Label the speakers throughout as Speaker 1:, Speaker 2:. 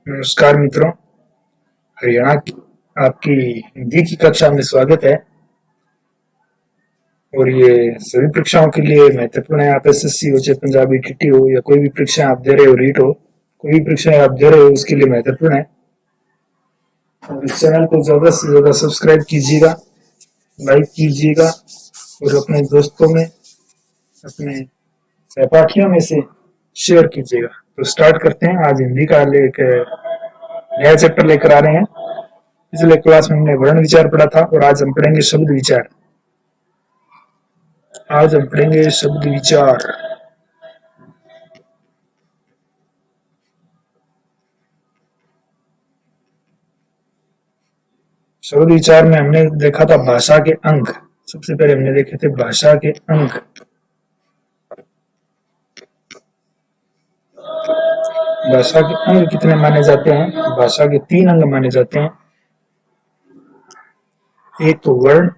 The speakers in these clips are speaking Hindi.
Speaker 1: नमस्कार मित्रों, हरियाणा की आपकी हिंदी की कक्षा में स्वागत है। और ये सभी परीक्षाओं के लिए महत्वपूर्ण है। आप एसएससी हो, चाहे पंजाबी टीटी हो या कोई भी परीक्षा आप दे रहे हो, रीट हो, कोई भी परीक्षा आप दे रहे हो उसके लिए महत्वपूर्ण है। और इस चैनल को ज्यादा से ज्यादा सब्सक्राइब कीजिएगा, लाइक कीजिएगा और अपने दोस्तों में, अपने सहपाठियों में से शेयर कीजिएगा। तो स्टार्ट करते हैं। आज हिंदी का एक नया चैप्टर लेकर आ रहे हैं। पिछले क्लास में हमने वर्ण विचार पढ़ा था और आज हम पढ़ेंगे शब्द विचार। आज हम पढ़ेंगे शब्द विचार। शब्द विचार में हमने देखा था भाषा के अंग। सबसे पहले हमने देखे थे भाषा के अंग। भाषा के अंग कितने माने जाते हैं? भाषा के 3 अंग माने जाते हैं। एक तो वर्ण,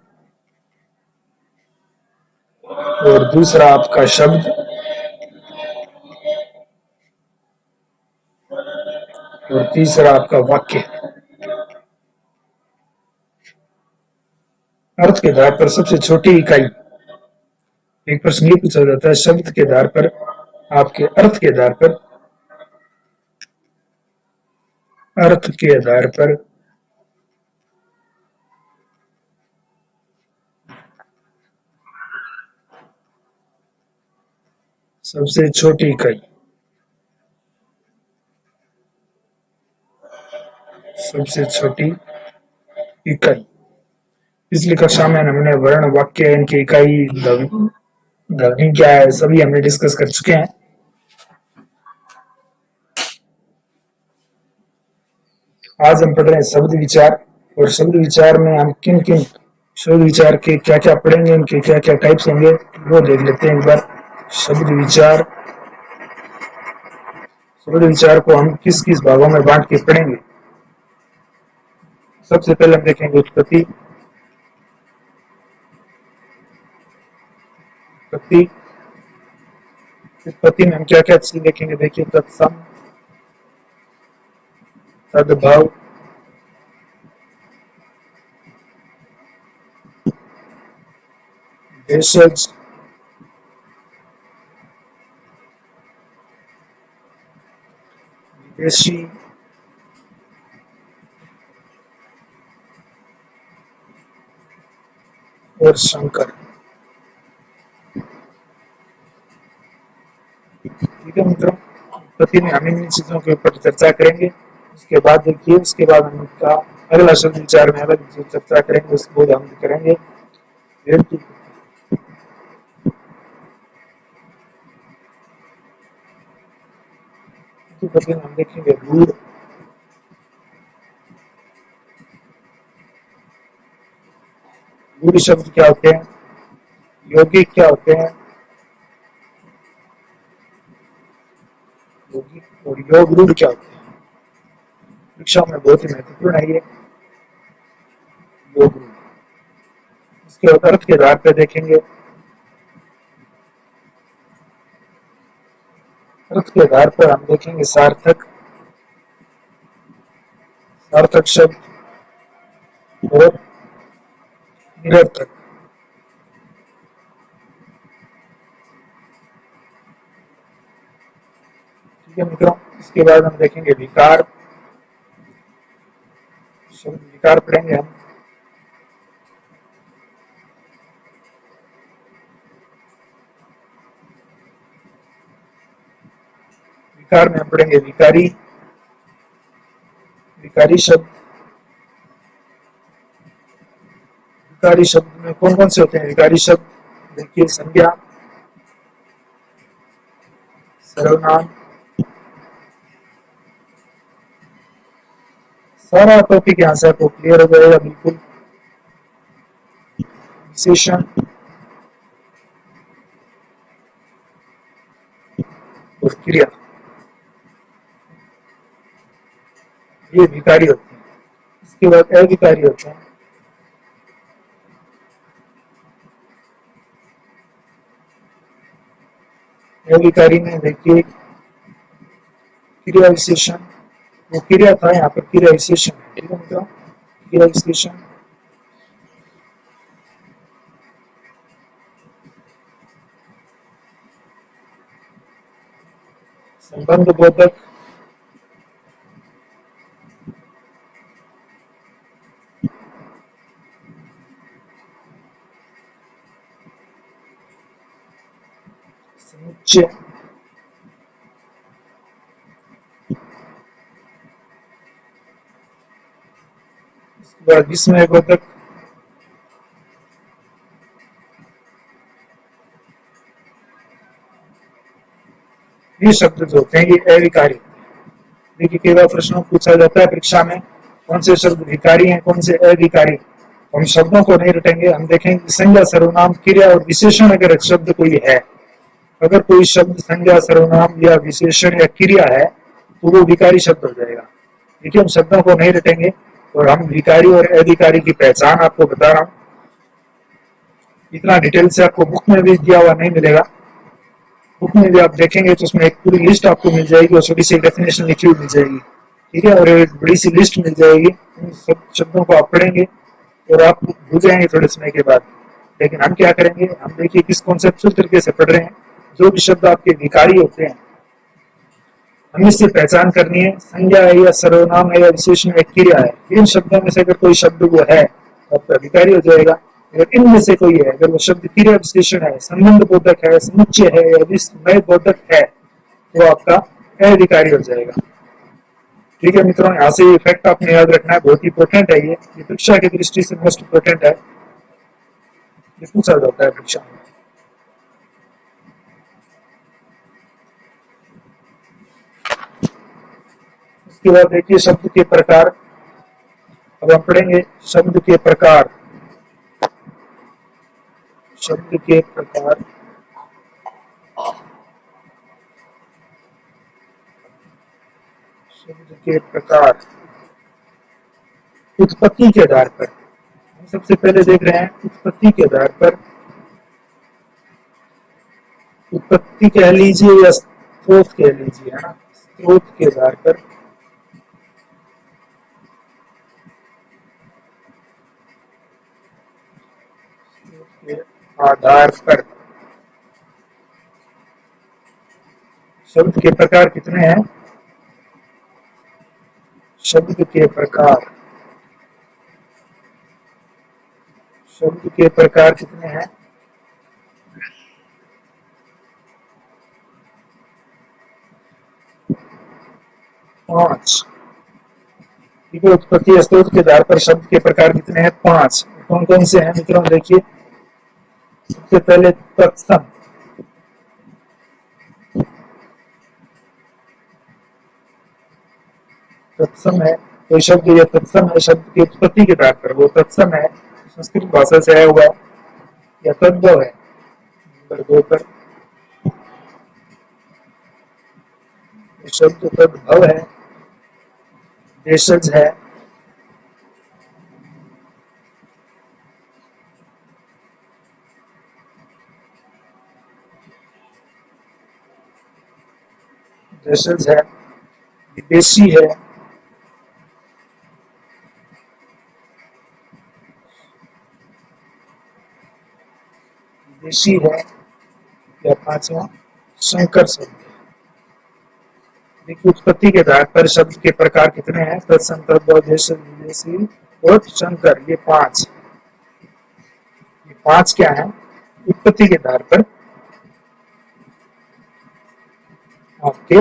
Speaker 1: और दूसरा आपका शब्द, और तीसरा आपका वाक्य। अर्थ के आधार पर सबसे छोटी इकाई। एक प्रश्न ये पूछा जाता है, शब्द के आधार पर, आपके अर्थ के आधार पर, अर्थ के आधार पर सबसे छोटी इकाई, सबसे छोटी इकाई। पिछली कक्षा में हमने वर्ण, वाक्य, इनकी इकाई, ध्वनि क्या है, सभी हमने डिस्कस कर चुके हैं। आज हम पढ़ रहे हैं शब्द विचार। और शब्द विचार में हम किन किन शब्द विचार के क्या क्या पढ़ेंगे, इनके क्या क्या टाइप्स होंगे, वो देख लेते हैं एक बार। शब्द विचार, शब्द विचार को हम किस किस भागों में बांट के पढ़ेंगे। सबसे पहले हम देखेंगे उत्पत्ति। उत्पत्ति, उत्पत्ति में हम क्या क्या चीज देखेंगे? देखिए, तत्सम, तद्भव, भेषज, विदेशी, और शंकर। ठीक है मित्रों, उत्पत्ति में हम इन चीजों के ऊपर चर्चा करेंगे। उसके बाद देखिए, उसके बाद हम इसका अगला शब्द विचार में अलग चर्चा करेंगे, उसको हम करेंगे व्यक्ति। हम देखेंगे रूढ़, रूढ़ शब्द क्या होते हैं, यौगिक क्या होते हैं, यौगिक और योग रूढ़ क्या होते हैं। परीक्षा में बहुत ही महत्वपूर्ण है ये योग रूढ़। इसके अर्थ के आधार पर देखेंगे। अर्थ के आधार पर हम देखेंगे सार्थक, सार्थक शब्द और निरर्थक। ठीक है मित्रों, इसके बाद हम देखेंगे विकार। शब्द विकार पढ़ेंगे हम। विकार में हम पढ़ेंगे विकारी, विकारी शब्द। विकारी शब्द में कौन कौन से होते हैं विकारी शब्द? देखिए, संज्ञा, सर्वनाम, सारा टॉपिक यहाँ से आपको क्लियर हो जाएगा बिल्कुल। विशेषण और क्रिया, ये विकारी होते हैं। इसके बाद अविकारी होते हैं। अविकारी में देखिए क्रिया विशेषण, वो क्रिया था, यहाँ पर क्रिया विशेषण है। ठीक है मित्रों, क्रिया विशेषण संबंध बोधक समुच्चय इसके बाद विस्मय बोधक ये शब्द जो होते हैं ये अविकारी। देखिए कई बार प्रश्नों पूछा जाता है परीक्षा में कौन से शब्द विकारी हैं कौन से अविकारी। हम शब्दों को नहीं रटेंगे, हम देखेंगे संज्ञा सर्वनाम क्रिया और विशेषण अगर शब्द कोई है, अगर कोई शब्द संज्ञा सर्वनाम या विशेषण या क्रिया है तो वो विकारी शब्द हो जाएगा। देखिए हम शब्दों को नहीं रटेंगे और हम विकारी और अविकारी की पहचान आपको बता रहा हूँ। इतना डिटेल से आपको बुक में भी दिया हुआ नहीं मिलेगा। बुक में भी आप देखेंगे तो उसमें एक पूरी लिस्ट आपको मिल जाएगी और छोटी सी डेफिनेशन लिखी हुई मिल जाएगी। ठीक है, और एक बड़ी सी लिस्ट मिल जाएगी। उन सब शब्दों को आप पढ़ेंगे और आप भूल जाएंगे थोड़े समय के बाद। लेकिन हम क्या करेंगे, हम देखिए किस कॉन्सेप्चुअल तरीके से पढ़ रहे हैं। जो भी शब्द आपके विकारी होते हैं हमें इससे पहचान करनी है, संज्ञा है या सर्वनाम है या विशेषण या क्रिया है। इन शब्दों में से अगर कोई शब्द वो है तो आपका विकारी हो जाएगा। अगर इनमें से कोई है, अगर वो शब्द क्रिया विशेषण है, संबंध बोधक है, समुच्चय है या विस्मय बोधक है तो आपका अविकारी हो जाएगा। ठीक है मित्रों, यहाँ से ये फैक्ट आपने याद रखना है, बहुत इंपॉर्टेंट है। ये परीक्षा की दृष्टि से मोस्ट इंपॉर्टेंट है, ये पूछा जाता है परीक्षा में। उसके बाद देखिए शब्द के प्रकार। अब हम पढ़ेंगे शब्द के प्रकार। शब्द के प्रकार शब्द के प्रकार उत्पत्ति के आधार पर। हम सबसे पहले देख रहे हैं उत्पत्ति के आधार पर। उत्पत्ति कह लीजिए या स्रोत कह लीजिए, है ना, स्रोत के आधार पर। आधार पर शब्द के प्रकार कितने हैं? शब्द के प्रकार, शब्द के प्रकार कितने हैं? 5। ठीक है, उत्पत्ति स्रोत के आधार पर शब्द के प्रकार कितने हैं? 5। कौन कौन से हैं मित्रों? देखिए सबसे पहले तत्सम। तत्सम है कोई शब्द, ये तत्सम है शब्द की उत्पत्ति के आधार पर, वो तत्सम है, संस्कृत भाषा से आया हुआ है, या तद्भव है। नंबर 2 पर शब्द तद्भव है, देशज है, देशज है, विदेशी है, विदेशी है, या 5वां संकर शब्द। देखिए उत्पत्ति के आधार पर शब्द के प्रकार कितने हैं? तत्सम, तद्भव, देशज, विदेशी और संकर। ये 5, ये 5 क्या है? उत्पत्ति के आधार पर आपके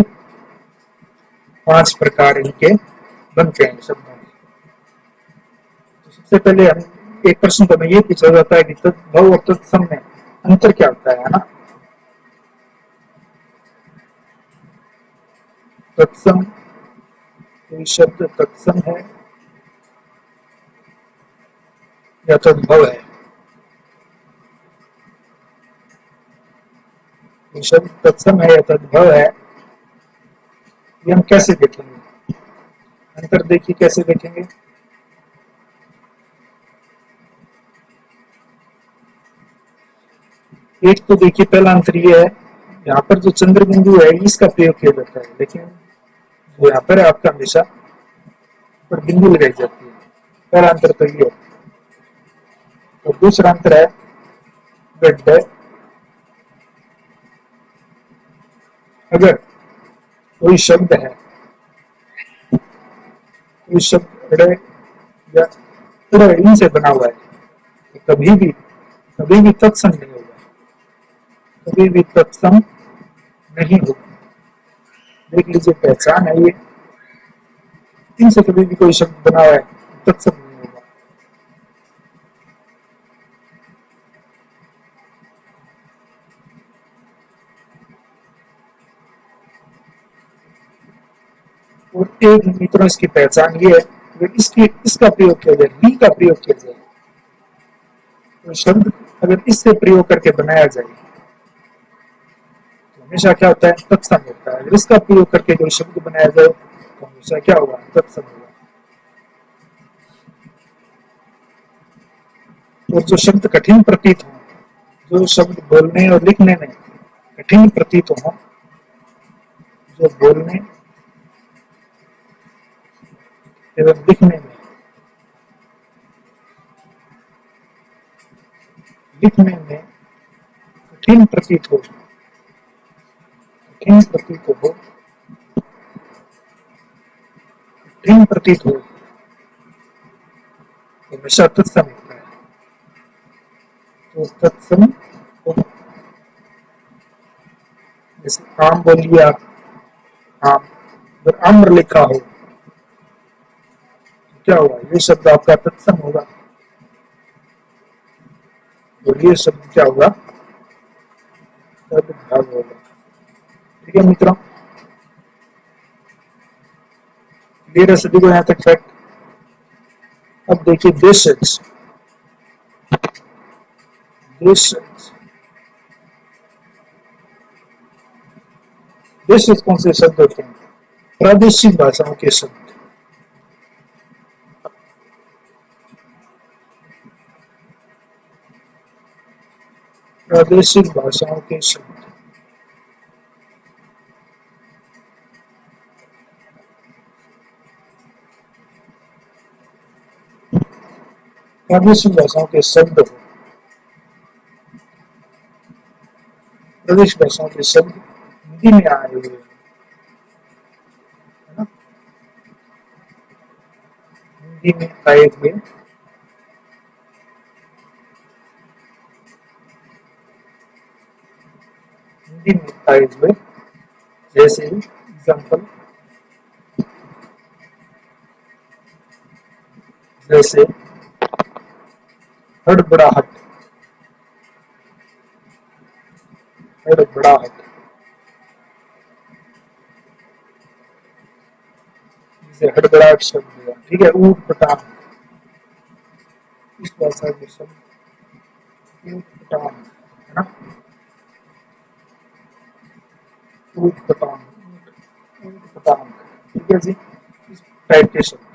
Speaker 1: 5 प्रकार इनके बनते हैं शब्दों के। तो सबसे पहले हम एक प्रश्न तो हमें ये पूछा जाता है कि तद्भव और तत्सम में अंतर क्या होता है ना? तत्सम, कोई शब्द तत्सम है या तद्भव है? कोई शब्द तत्सम है या तद्भव है, ये हम कैसे देखेंगे? अंतर देखिए कैसे देखेंगे। एक तो देखिए पहला अंतर ये है, यहाँ पर जो चंद्र बिंदु है इसका प्रयोग किया जाता है, लेकिन जो यहाँ पर है आपका हमेशा पर बिंदु लगाई जाती है। पहला अंतर तो ये। और दूसरा अंतर है गड्ढे। अगर कोई शब्द है, कोई शब्द अड़े या अड़े इन से बना हुआ है तो कभी भी तत्सम नहीं होगा, कभी भी तत्सम नहीं होगा। देख लीजिए, पहचान है ये, इनसे कभी भी कोई शब्द बना हुआ है तत्सम नहीं होगा। और एक मित्रों इसकी पहचान ये है कि इसका प्रयोग किया जाए, ली का प्रयोग किया जाए तो शब्द अगर इससे प्रयोग करके बनाया जाए तो हमेशा क्या होता है, तत्सम होता है। अगर इसका प्रयोग करके जो शब्द बनाया जाए तो हमेशा क्या होगा, तत्सम होगा। और जो शब्द कठिन प्रतीत हो, जो शब्द बोलने और लिखने में कठिन प्रतीत हो, जो बोलने एवं लिखने में कठिन प्रतीत हो, कठिन प्रतीत हो, कठिन प्रतीत हो, हमेशा तत्सम होता है। तो तत्सम हो, जैसे आम बोलिए आप, आम, अगर आम्र लिखा हो तो क्या होगा, ये शब्द आपका तत्सम होगा और ये शब्द क्या होगा, तद्भव होगा। ठीक है मित्रों, क्लियर है सभी को यहाँ तक फैक्ट। अब देखिए देशज, देशज, देशज कौन से शब्द होते हैं, प्रादेशिक भाषाओं के शब्द। प्रादेशिक भाषाओं के शब्द, प्रादेशिक भाषाओं के शब्द, प्रदेश भाषाओं के शब्द हिंदी में आए हुए है ना, हिंदी में आए हुए, हिंदी में आए हुए, जैसे एग्जाम्पल, जैसे हड़बड़ाहट, हड़बड़ाहट, जैसे हड़बड़ाहट शब्द है, ठीक है। ऊट पटांग, इस भाषा के शब्द ऊट पटांग है ना, ऊट पटांग, ऊट पटांग, ठीक है जी। इस टाइप के शब्द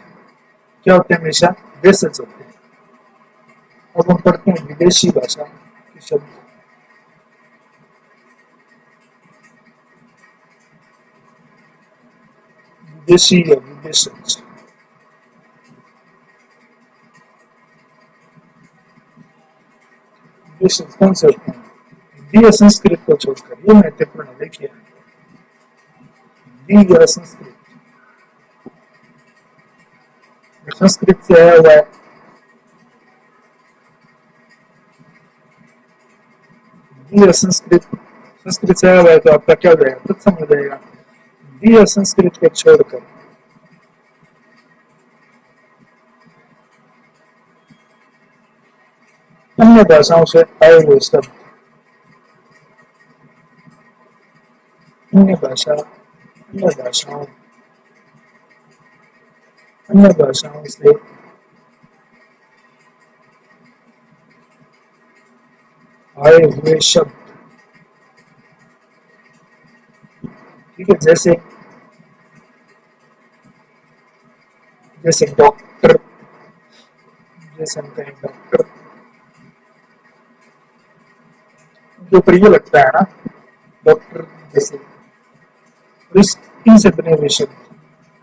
Speaker 1: क्या होते हैं, हमेशा देशज होते हैं। अब हम पढ़ते हैं विदेशी भाषा के शब्द। विदेशी या विदेशज, विदेशज कौन से होते हैं, हिंदी या संस्कृत को छोड़कर, ये महत्वपूर्ण है। देखिए हिंदी या संस्कृत, संस्कृत से आया हुआ है, हिंदी या संस्कृत, संस्कृत से आया हुआ है तो आपका क्या हो जाएगा, तत्सम हो जाएगा। हिंदी या संस्कृत को छोड़कर अन्य भाषाओं से आए हुए शब्द, अन्य भाषा, अन्य भाषाओं, अन्य भाषाओं से आए हुए शब्द, ठीक है। जैसे जैसे डॉक्टर, जैसे हम कहें डॉक्टर, जो ऊपर ये लगता है ना डॉक्टर, जैसे इनसे बने हुए शब्द,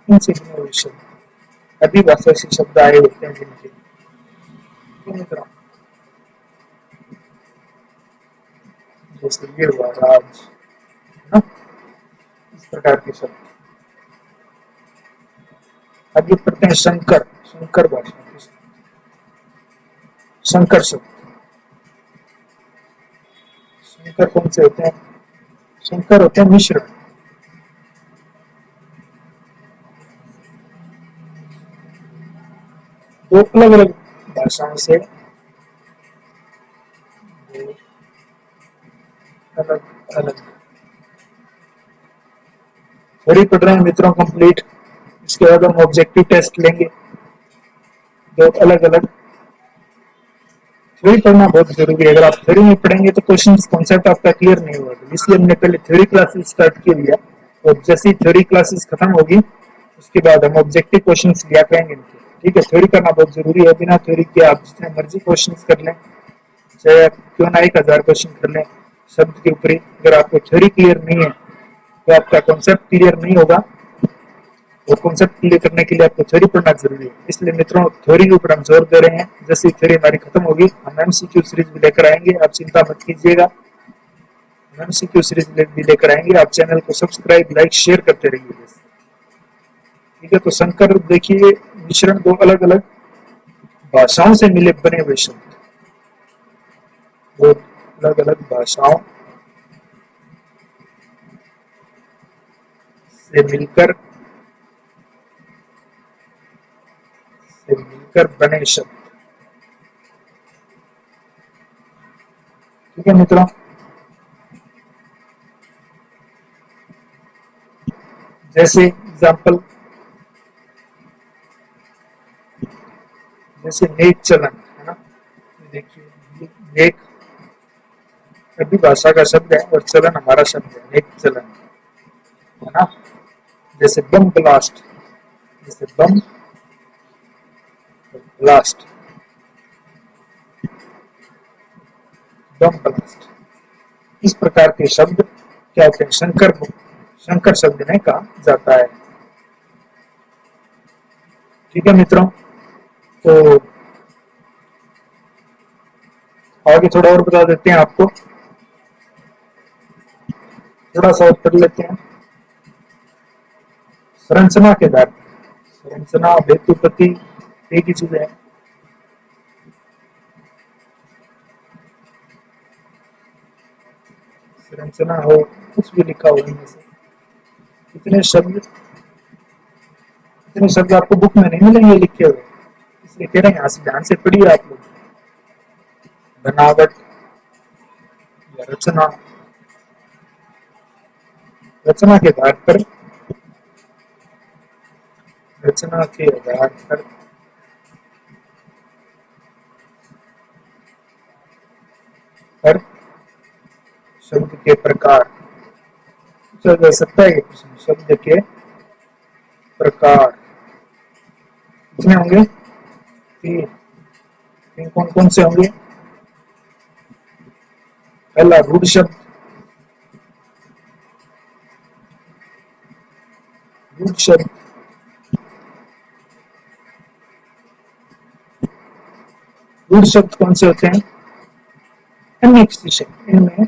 Speaker 1: इनसे बने हुए शब्द, अधिभाषा से शब्द आए होते हैं जिनके, तो मित्रों जैसे ये हुआ राज, है ना, इस प्रकार के शब्द। आगे पढ़ते हैं शंकर, शंकर भाषा, शंकर शब्द। शंकर कौन से होते हैं? शंकर होते हैं मिश्रण। दो अलग अलग भाषाओं से अलग अलग थोड़ी पढ़ रहे हैं मित्रों कंप्लीट। इसके बाद हम ऑब्जेक्टिव टेस्ट लेंगे। दो अलग अलग थ्योरी पढ़ना बहुत जरूरी है। अगर आप थ्योरी नहीं पढ़ेंगे तो क्वेश्चन कॉन्सेप्ट आपका क्लियर नहीं होगा, इसलिए हमने पहले थ्योरी क्लासेस स्टार्ट किया लिया, और जैसे ही थ्योरी क्लासेस खत्म होगी उसके बाद हम ऑब्जेक्टिव क्वेश्चन लिया करेंगे इनके। ठीक है, थ्योरी करना बहुत जरूरी है। बिना थ्योरी के आप जितने मर्जी क्वेश्चन कर लें, चाहे आप क्यों ना 1000 क्वेश्चन कर लें शब्द के ऊपर, अगर आपको थ्योरी क्लियर नहीं है तो आपका कॉन्सेप्ट क्लियर नहीं होगा, और कॉन्सेप्ट क्लियर करने के लिए आपको थ्योरी पढ़ना जरूरी है। इसलिए मित्रों थ्योरी के ऊपर हम जोर दे रहे हैं। जैसे थ्योरी हमारी खत्म होगी हम एमसीक्यू सीरीज भी लेकर आएंगे, आप चिंता मत कीजिएगा। एमसीक्यू सीरीज भी लेकर आएंगे। आप चैनल को सब्सक्राइब लाइक शेयर करते रहिए। ठीक है, तो शंकर देखिए मिश्रण, दो अलग अलग भाषाओं से मिले बने हुए शब्द, दो अलग अलग भाषाओं से मिलकर बने शब्द। ठीक है मित्रों, जैसे एग्जाम्पल, जैसे नेक चलन, है ना, देखिए नेक अरबी भाषा का शब्द है और चलन हमारा शब्द है, नेक चलन, है ना। जैसे बम ब्लास्ट, जैसे बम ब्लास्ट, बम ब्लास्ट, इस प्रकार के शब्द क्या होते हैं? शंकर, शंकर शब्द में कहा जाता है। ठीक है मित्रों, तो आगे थोड़ा और बता देते हैं आपको, थोड़ा सा और कर लेते हैं। संरचना के आधार, संरचना हेतुपति एक ही चीज है। संरचना हो कुछ भी लिखा हो इनमें से, इतने शब्द आपको बुक में नहीं मिलेंगे लिखे हुए, इसलिए कह रहे हैं यहाँ से ध्यान से पढ़िए आप लोग। बनावट या रचना, रचना के आधार पर, रचना के आधार पर शब्द के प्रकार पूछा जा सकता है। शब्द के प्रकार कितने होंगे? तीन। तीन कौन कौन से होंगे? पहला रूढ़ शब्द, रूढ़ शब्द, रूढ़ शब्द कौन से होते हैं? अन्य किसी शब्द, इनमें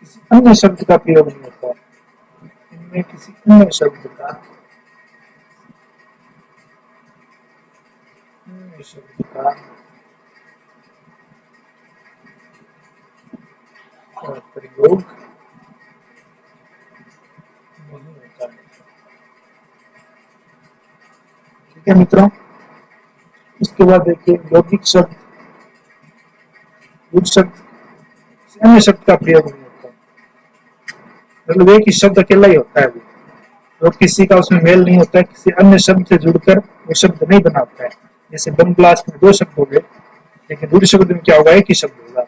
Speaker 1: किसी अन्य शब्द का प्रयोग नहीं होता, इनमें किसी अन्य शब्द का, अन्य शब्द का प्रयोग नहीं होता है। ठीक है मित्रों, उसके बाद देखिए यौगिक शब्द, रूढ़ शब्द अन्य शब्द का प्रयोग नहीं होता, मतलब एक ही शब्द अकेला ही होता है वो, और किसी का उसमें मेल नहीं होता है, किसी अन्य शब्द से जुड़कर वो शब्द नहीं बनाता है। जैसे बम ब्लास्ट में दो शब्द हो गए, लेकिन रूढ़ शब्द में क्या होगा? एक ही शब्द होगा।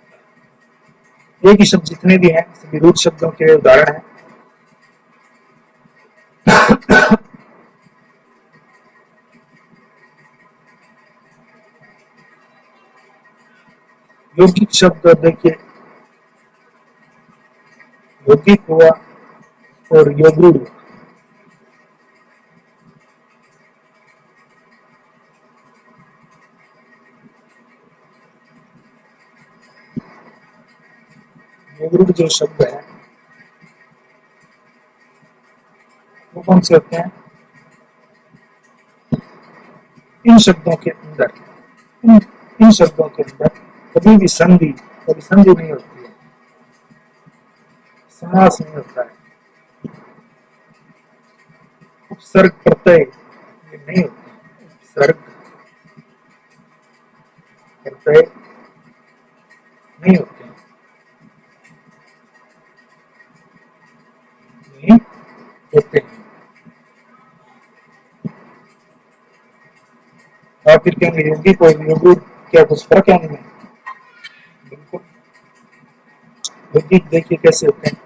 Speaker 1: एक ही शब्द जितने भी हैं सभी रूढ़ शब्दों के उदाहरण हैं। यौगिक शब्द देखिए, यौगिक हुआ और यौगुड़, योगरूढ़ जो शब्द है वो कौन से होते हैं? इन शब्दों के अंदर इन, इन शब्दों के अंदर कभी संधि नहीं होती है, समास नहीं होता है, उपसर्ग प्रत्यय ये नहीं होते हैं, उपसर्ग प्रत्यय नहीं होते हैं, नहीं होते हैं। और फिर कहेंगे यौगिक और योगरूढ़ क्या कुछ फर्क है इनमें? बिल्कुल। यौगिक देखिए कैसे होते हैं।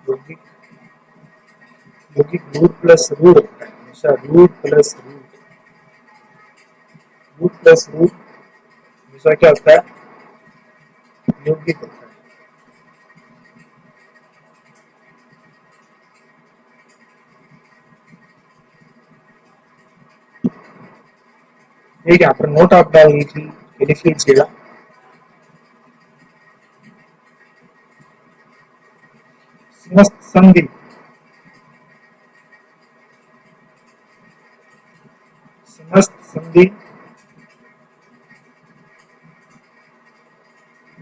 Speaker 1: यौगिक यौगिक रूट प्लस रूट होता है, हमेशा रूट प्लस रूट हमेशा क्या होता है? यौगिक होता है। ठीक है, यहाँ पर नोट आप डाल लीजिए, लिख लीजिएगा। समस्त संधि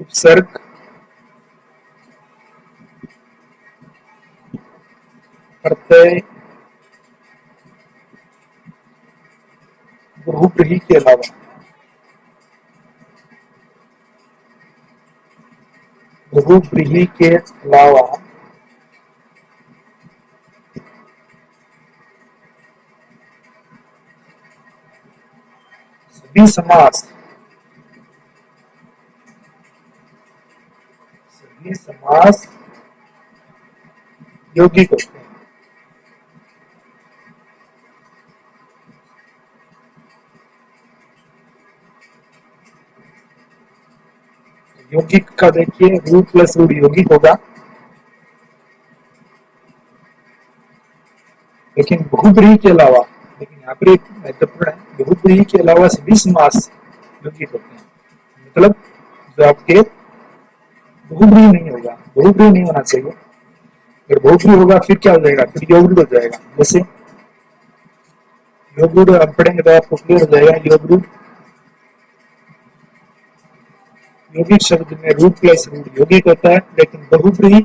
Speaker 1: उपसर्ग प्रत्यय बहुब्रीहि के अलावा सभी समास यौगिक होते हैं। यौगिक का देखिए रूट प्लस रूट यौगिक होगा, लेकिन बहुब्रीहि के अलावा, लेकिन यहाँ पर एक महत्वपूर्ण है, बहुब्रीहि के अलावा सभी समास यौगिक होते हैं। मतलब जो आपके बहुब्रीहि नहीं होगा, बहुब्रीहि नहीं होना चाहिए। अगर बहुब्रीहि होगा फिर क्या हो जाएगा? फिर योगरूढ़ हो जाएगा। जैसे योगरूढ़ आप पढ़ेंगे तो आपको क्लियर हो जाएगा। योगरूढ़ यौगिक शब्द में रूट प्लस रूट यौगिक होता है, लेकिन बहुब्रीहि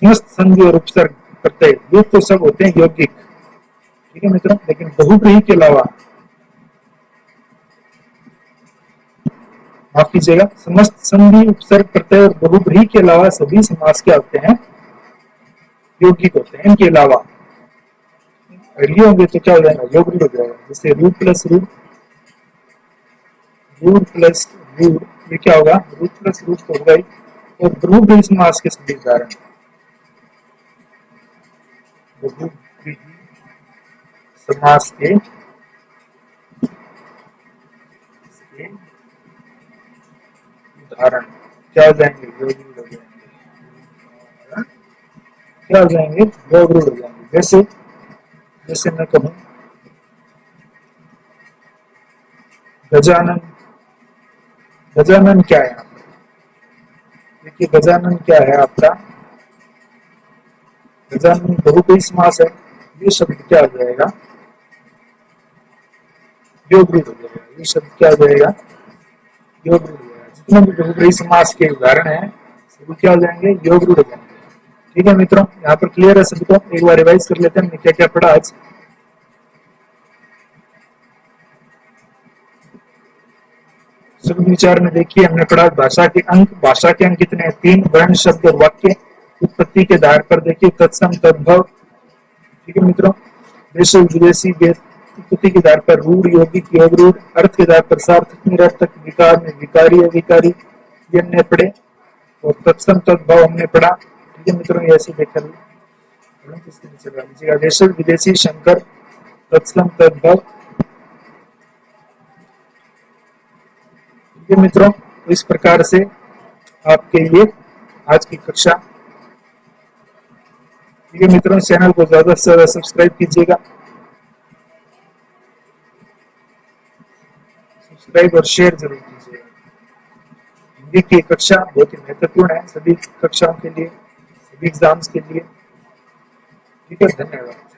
Speaker 1: समस्त संधि और उपसर्ग प्रत्यय ये तो सब होते हैं यौगिक। ठीक है मित्रों, लेकिन बहुब्रीहि के अलावा, माफ कीजिएगा, समस्त संधि उपसर्ग प्रत्यय और बहुब्रीहि के अलावा सभी समास क्या होते हैं? यौगिक होते हैं। इनके अलावा ये होंगे तो क्या हो जाएगा? योगरूढ़ हो जाएगा। जैसे रूट प्लस रूट ये क्या होगा? रूट प्लस रूट तो होगा ही, और बहुब्रीहि समास के सभी उदाहरण, बहुब्रीहि समास के उदाहरण क्या हो जाएंगे? योगरूढ़ हो जाएंगे। क्या हो जाएंगे? योगरूढ़ हो जाएंगे। जैसे जैसे मैं कहूं गजानन, गजानन क्या है? देखिए गजानन क्या है आपका? गजानन बहुब्रीहि समास है। ये शब्द क्या हो जाएगा? योगरूढ़ हो जाएगा। ये शब्द क्या हो जाएगा? योगरूढ़ हो जाएगा। जितने भी बहुब्रीहि समास के उदाहरण है सभी क्या हो जाएंगे? योगरूढ़ हो जाएंगे। ठीक है मित्रों, यहाँ पर क्लियर है सभी को? एक बार रिवाइज कर लेते हैं हमने क्या क्या पढ़ा आज। विचार में देखिए हमने पढ़ा भाषा के अंक कितने हैं? 3। वर्ण, शब्द और वाक्य। उत्पत्ति के आधार पर देखिए तत्सम, तद्भव। ठीक है मित्रों, देश विदेशी, उत्पत्ति के आधार पर रूढ़, यौगिक, योगरूढ़। अर्थ के आधार पर सार्थक, निरर्थक, विकार में विकारी, अविकारी, ये हमने पढ़े। और तत्सम, तद्भव हमने पढ़ा। ठीक है मित्रों, ऐसे देखकर लीजिएगा। देश विदेशी, शंकर, तत्सम, तद्भव। ये मित्रों इस प्रकार से आपके लिए आज की कक्षा। ठीक है मित्रों, चैनल को ज्यादा से ज्यादा सब्सक्राइब कीजिएगा, सब्सक्राइब और शेयर जरूर कीजिएगा। अभी की कक्षा बहुत ही महत्वपूर्ण है सभी कक्षाओं के लिए, सभी एग्जाम्स के लिए। ठीक है, धन्यवाद।